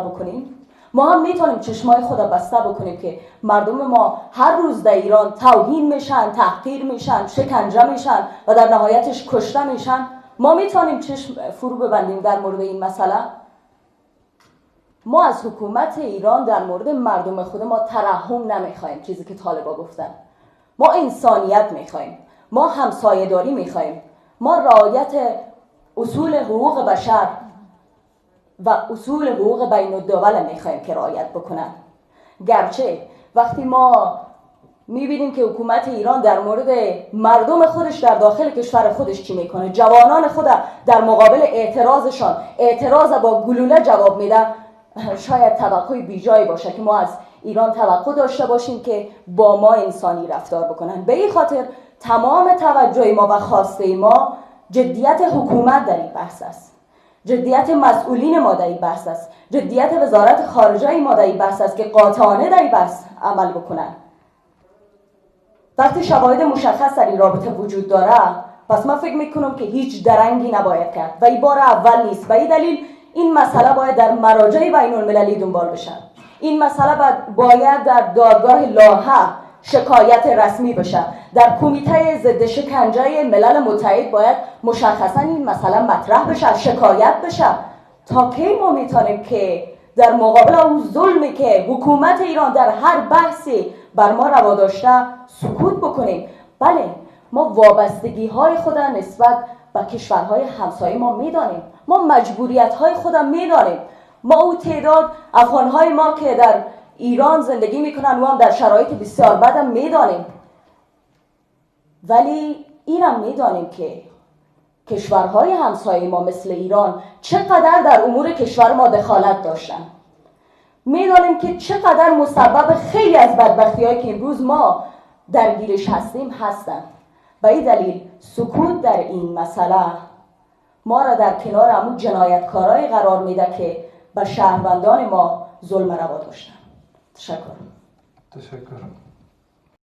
بکنیم. ما هم میتونیم چشمای خدا بسته بکنیم که مردم ما هر روز در ایران توهین میشن، تحقیر میشن، شکنجه میشن و در نهایتش کشته میشن. ما میتونیم چشم فرو ببندیم در مورد این مسئله. ما از حکومت ایران در مورد مردم خود ما ترحم نمیخوایم، چیزی که طالبا گفتن. ما انسانیت میخوایم، ما همسایه‌داری میخوایم، ما رعایت اصول حقوق بشر و اصول حقوق بین الدول میخوایم که رعایت بکنن. گرچه وقتی ما میبینیم که حکومت ایران در مورد مردم خودش در داخل کشور خودش چی میکنه، جوانان خود در مقابل اعتراضشان اعتراض با گلوله جواب میده، شاید توقع بیجایی باشه که ما از ایران توقع داشته باشیم که با ما انسانی رفتار بکنن. به این خاطر تمام توجه ما و خواسته ما جدیت حکومت در این بحث است، جدیت مسئولین ما در این بحث است، جدیت وزارت خارجه ما در این بحث است که قاطعانه در این بحث عمل بکنن. وقتی شواهد مشخص در این رابطه وجود داره، پس من فکر میکنم که هیچ درنگی نباید کرد و این بار اول نیست. به این دلیل این مسئله باید در مراجع بین المللی دنبال بشه. این مسئله باید در دادگاه لاهه شکایت رسمی بشه. در کمیته ضد شکنجه ملل متحد باید مشخصا این مسئله مطرح بشه، شکایت بشه. تا کی ما میتونیم که در مقابل اون ظلمی که حکومت ایران در هر بحثی بر ما روا داشته سکوت بکنیم؟ بله، ما وابستگی های خود نسبت به کشورهای همسایه ما میدانیم، ما مجبوریت های خودم میدانیم. ما او تعداد افغانهای ما که در ایران زندگی میکنن و هم در شرایط بسیار بدم میدانیم، ولی اینم میدانیم که کشورهای همسایه ما مثل ایران چقدر در امور کشور ما دخالت داشتن. میدانیم که چقدر مسبب خیلی از بدبختی‌هایی که امروز ما درگیرش هستیم هستند. به این دلیل سکوت در این مسئله ما را در کنار همون جنایتکارای قرار میده که به شهروندان ما ظلم روا داشتن. تشکر.